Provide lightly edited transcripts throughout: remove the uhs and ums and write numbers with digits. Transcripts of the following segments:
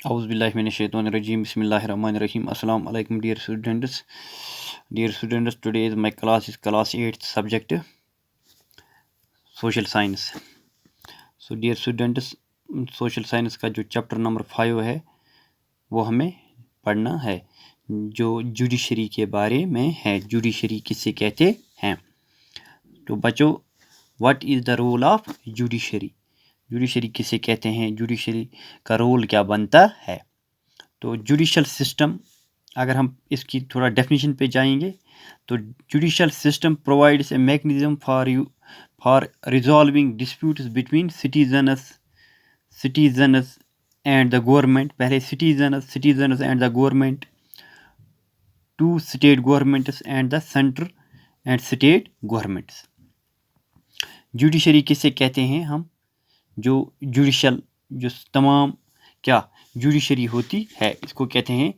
A'udhu billahi minash shaitanir rajim. Bismillahir rahmanir rahim. Assalamu alaikum, dear students. Dear students, today is my class is class 8 subject social science. So dear students, social science का जो chapter number 5 है वो हमें पढ़ना है, जो judiciary के बारे में है। जुडिशरी किसे कहते हैं? तो बच्चों, what is the role of judiciary? Judiciary किसे कहते हैं? जुडिशरी का रोल क्या बनता है? तो जुडिशल सिस्टम, अगर हम इसकी थोड़ा डेफिनेशन पे जाएंगे तो judicial system provides a mechanism for resolving disputes between citizens and the government. पहले citizens and the government, to state governments and the centre and state governments. Judiciary किसे कहते हैं हम? जो जुडिशल, जो तमाम क्या जुडिशरी होती है, इसको कहते हैं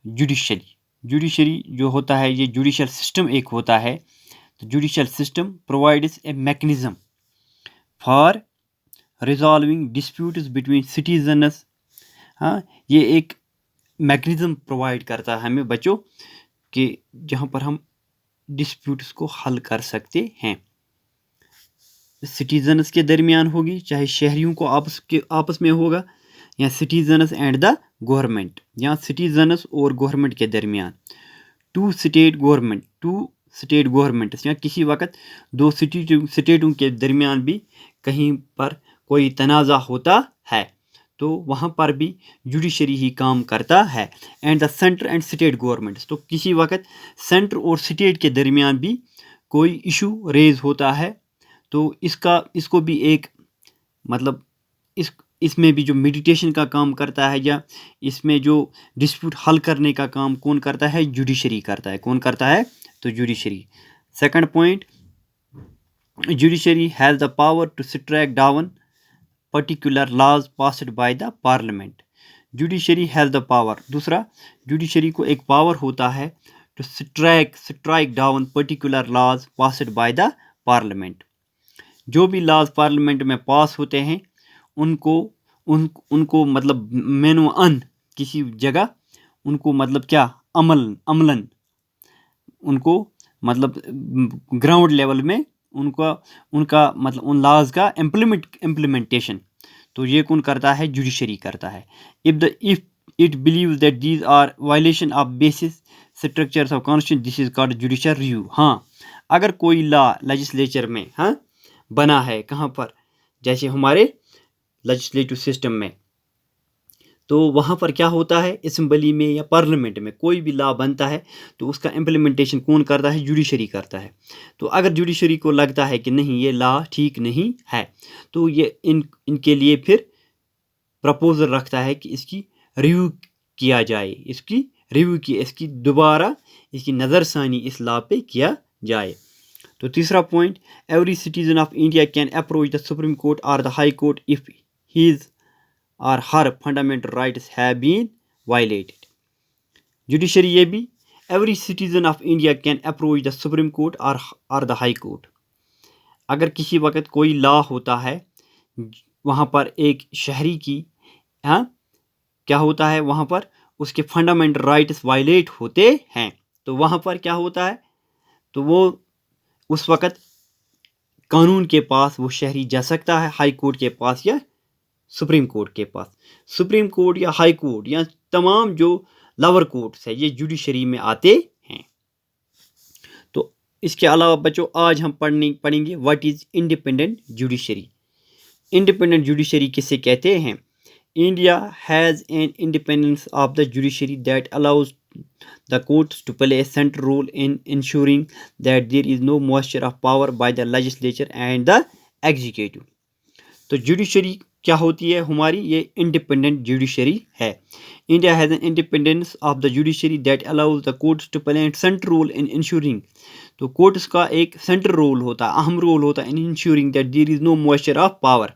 जुडिशरी। जुडिशरी जो होता है, ये जुडिशल सिस्टम एक होता है। तो judicial system provides a mechanism for resolving disputes between citizens. हाँ, ये एक मैकेनिज्म प्रोवाइड करता है हमें बच्चों कि जहाँ पर हम डिस्प्यूट्स को हल कर सकते हैं। सिटीजन्स के दरमियान होगी, चाहे शहरियों को आपस में होगा, या सिटीजन्स एंड द गवर्नमेंट, या सिटीजन्स और गवर्नमेंट के दरमियान। टू स्टेट गवर्नमेंट्स, या किसी वक्त दो स्टेटों के दरमियान भी कहीं पर कोई तनाज़ा होता है तो वहाँ पर भी जुडिशरी ही काम करता है। And the centre and state governments, तो किसी वक्त सेंटर और स्टेट के दरमियान भी कोई इशू रेज होता है तो इसको भी एक मतलब इसमें भी जो मेडिटेशन का काम करता है, या इसमें जो डिस्प्यूट हल करने का काम कौन करता है? जुडिशरी करता है। कौन करता है? तो judiciary. Second point, judiciary has the power to strike down particular laws passed by the parliament. Judiciary has the power, दूसरा, जुडिशरी को एक पावर होता है to strike down particular laws passed by the parliament. जो भी laws parliament में पास होते हैं उनको मतलब मेनुअन किसी जगह उनको मतलब क्या अमलन उनको मतलब ग्राउंड लेवल में उनका मतलब उन लॉज का इम्प्लीमेंटेशन, तो ये कौन करता है? जुडिशरी करता है। If it believes that these are violation of basis structures of constitution, this is called judicial review. हाँ, अगर कोई लॉ लेजिस्लेचर में बना है, कहाँ पर, जैसे हमारे लेजिस्लेटिव सिस्टम में, तो वहाँ पर क्या होता है? असेंबली में या पार्लियामेंट में कोई भी लॉ बनता है तो उसका इम्प्लीमेंटेशन कौन करता है? जुडिशरी करता है। तो अगर जुडिशरी को लगता है कि नहीं ये लॉ ठीक नहीं है तो ये इनके लिए फिर प्रपोजल रखता है कि इसकी रिव्यू किया जाए, इसकी दोबारा इसकी नज़रसानी इस लॉ पे किया जाए। तो तीसरा point, every citizen of India can approach the Supreme Court or the High Court if his or her fundamental rights have been violated. Judiciary ये भी, every citizen of India can approach the Supreme Court or the High Court. अगर किसी वक्त कोई law होता है, वहाँ पर एक शहरी की क्या होता है, वहाँ पर उसके फंडामेंटल राइट्स वायलेट होते हैं, तो वहाँ पर क्या होता है? तो वो उस वक्त कानून के पास वो शहरी जा सकता है, हाई कोर्ट के पास या सुप्रीम कोर्ट के पास। सुप्रीम कोर्ट या हाई कोर्ट या तमाम जो लोअर कोर्ट्स है, ये जुडिशरी में आते हैं। तो इसके अलावा बच्चों, आज हम पढ़ेंगे what is independent judiciary. Independent judiciary किसे कहते हैं? India has an independence of the judiciary that allows the courts to play a central role in ensuring that there is no moisture of power by the legislature and the executive। तो judiciary क्या होती है हमारी? ये independent judiciary है। India has an independence of the judiciary that allows the courts to play a central role in ensuring. तो courts का एक सेंट्रल रोल होता है, अहम रोल होता है in ensuring that there is no moisture of power,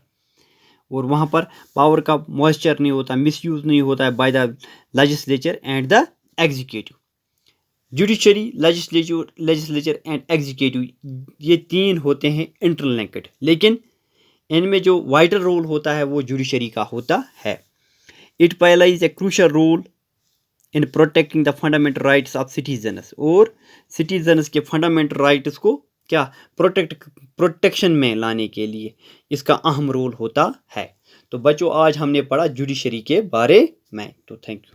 और वहाँ पर पावर का मॉइस्चर नहीं होता, मिसयूज नहीं होता है by the legislature and the executive. Judiciary, legislature and executive, ये तीन होते हैं इंटरलिंक्ड, लेकिन इनमें जो वाइटर रोल होता है वो जुडिशरी का होता है। It plays a crucial role in protecting the fundamental rights of citizens, اور سٹیزنس کے فنڈامنٹل رائٹس کو کیا پروٹیکشن میں لانے کے لیے اس کا اہم رول ہوتا ہے۔ تو بچوں آج ہم نے پڑھا جوڈیشری کے بارے میں، تو تھینک یو۔